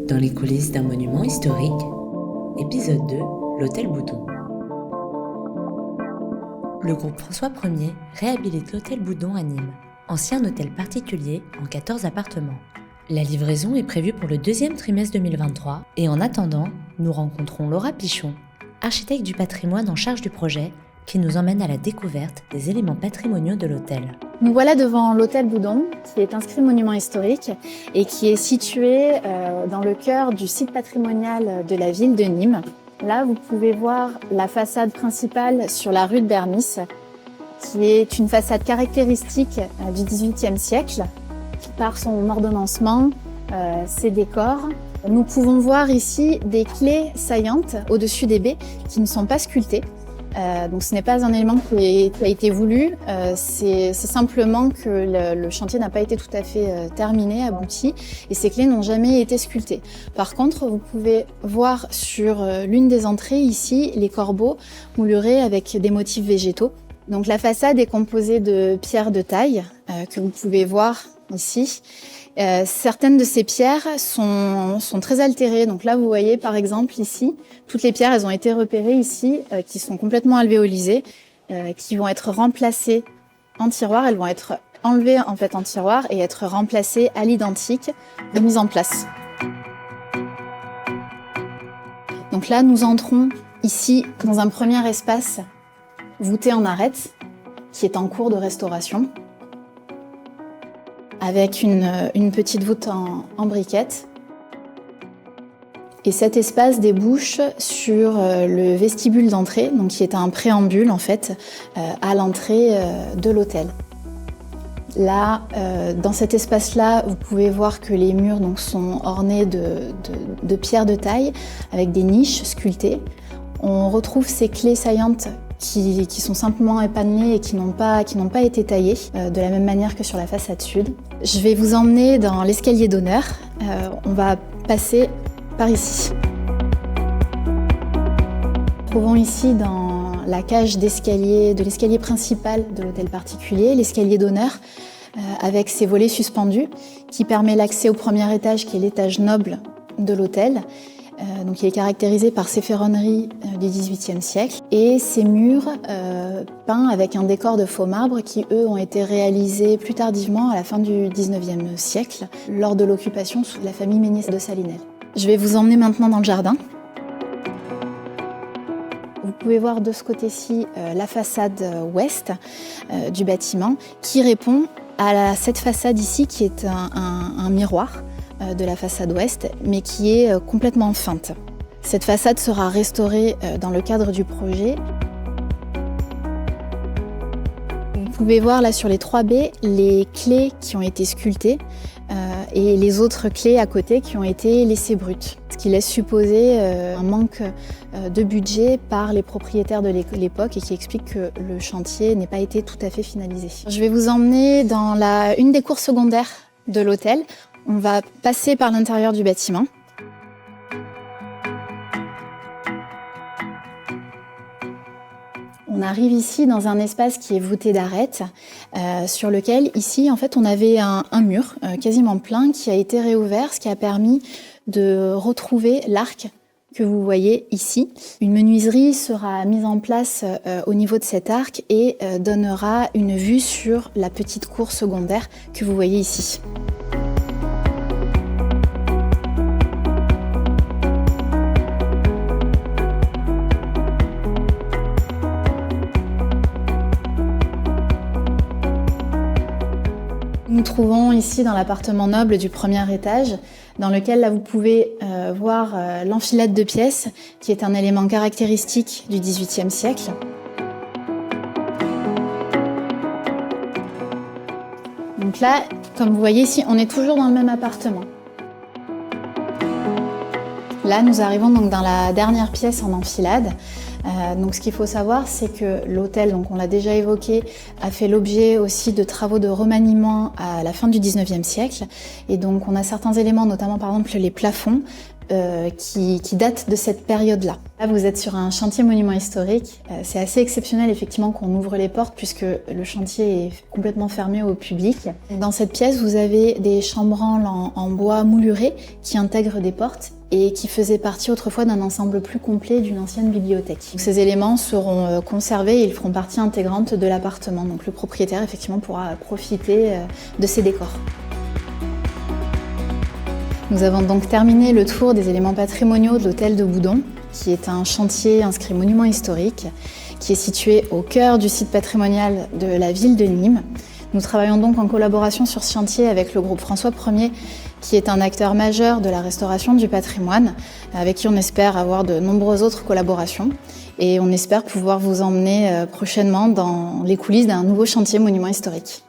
Dans les coulisses d'un monument historique, épisode 2, l'hôtel Boudon. Le groupe François Ier réhabilite l'hôtel Boudon à Nîmes, ancien hôtel particulier en 14 appartements. La livraison est prévue pour le deuxième trimestre 2023 et en attendant, nous rencontrons Laura Pichon, architecte du patrimoine en charge du projet, qui nous emmène à la découverte des éléments patrimoniaux de l'hôtel. Nous voilà devant l'hôtel Boudon, qui est inscrit monument historique et qui est situé dans le cœur du site patrimonial de la ville de Nîmes. Là, vous pouvez voir la façade principale sur la rue de Bernis, qui est une façade caractéristique du XVIIIe siècle, par son ordonnancement, ses décors. Nous pouvons voir ici des clés saillantes au-dessus des baies qui ne sont pas sculptées. Donc ce n'est pas un élément qui a été voulu, c'est simplement que le chantier n'a pas été tout à fait terminé, abouti, et ces clés n'ont jamais été sculptées. Par contre, vous pouvez voir sur l'une des entrées ici les corbeaux moulurés avec des motifs végétaux. Donc la façade est composée de pierres de taille que vous pouvez voir ici. Certaines de ces pierres sont très altérées. Donc là, vous voyez par exemple ici, toutes les pierres, elles ont été repérées ici, qui sont complètement alvéolisées, qui vont être remplacées en tiroir. Elles vont être enlevées en fait en tiroir et être remplacées à l'identique, remises en place. Donc là, nous entrons ici dans un premier espace voûté en arête, qui est en cours de restauration, avec une petite voûte en briquettes. Et cet espace débouche sur le vestibule d'entrée, donc qui est un préambule en fait à l'entrée de l'hôtel. Là, dans cet espace-là, vous pouvez voir que les murs donc, sont ornés de pierres de taille avec des niches sculptées. On retrouve ces clés saillantes qui sont simplement épanelées et qui n'ont pas été taillées, de la même manière que sur la façade sud. Je vais vous emmener dans l'escalier d'honneur. On va passer par ici. Nous trouvons ici dans la cage d'escalier, de l'escalier principal de l'hôtel particulier, l'escalier d'honneur, avec ses volets suspendus, qui permet l'accès au premier étage, qui est l'étage noble de l'hôtel. Donc il est caractérisé par ses ferronneries du XVIIIe siècle et ses murs peints avec un décor de faux marbre qui, eux, ont été réalisés plus tardivement à la fin du XIXe siècle, lors de l'occupation sous la famille Méniès de Salinel. Je vais vous emmener maintenant dans le jardin. Vous pouvez voir de ce côté-ci la façade ouest du bâtiment qui répond à cette façade ici qui est un miroir de la façade ouest, mais qui est complètement feinte. Cette façade sera restaurée dans le cadre du projet. Vous pouvez voir là sur les 3 baies les clés qui ont été sculptées et les autres clés à côté qui ont été laissées brutes, ce qui laisse supposer un manque de budget par les propriétaires de l'époque et qui explique que le chantier n'ait pas été tout à fait finalisé. Je vais vous emmener dans une des cours secondaires de l'hôtel. On va passer par l'intérieur du bâtiment. On arrive ici dans un espace qui est voûté d'arêtes, sur lequel, ici, en fait, on avait un mur quasiment plein qui a été réouvert, ce qui a permis de retrouver l'arc que vous voyez ici. Une menuiserie sera mise en place au niveau de cet arc et donnera une vue sur la petite cour secondaire que vous voyez ici. Nous nous trouvons ici dans l'appartement noble du premier étage, dans lequel là, vous pouvez voir l'enfilade de pièces, qui est un élément caractéristique du XVIIIe siècle. Donc là, comme vous voyez ici, on est toujours dans le même appartement. Là, nous arrivons donc dans la dernière pièce en enfilade, Donc ce qu'il faut savoir, c'est que l'hôtel, donc on l'a déjà évoqué, a fait l'objet aussi de travaux de remaniement à la fin du 19e siècle. Et donc on a certains éléments, notamment par exemple les plafonds, qui datent de cette période-là. Là, vous êtes sur un chantier monument historique. C'est assez exceptionnel effectivement qu'on ouvre les portes puisque le chantier est complètement fermé au public. Dans cette pièce, vous avez des chambranles en bois mouluré qui intègrent des portes et qui faisaient partie autrefois d'un ensemble plus complet d'une ancienne bibliothèque. Donc, ces éléments seront conservés et ils feront partie intégrante de l'appartement. Donc le propriétaire effectivement pourra profiter de ces décors. Nous avons donc terminé le tour des éléments patrimoniaux de l'hôtel de Boudon, qui est un chantier inscrit monument historique, qui est situé au cœur du site patrimonial de la ville de Nîmes. Nous travaillons donc en collaboration sur ce chantier avec le groupe François Ier, qui est un acteur majeur de la restauration du patrimoine, avec qui on espère avoir de nombreuses autres collaborations. Et on espère pouvoir vous emmener prochainement dans les coulisses d'un nouveau chantier monument historique.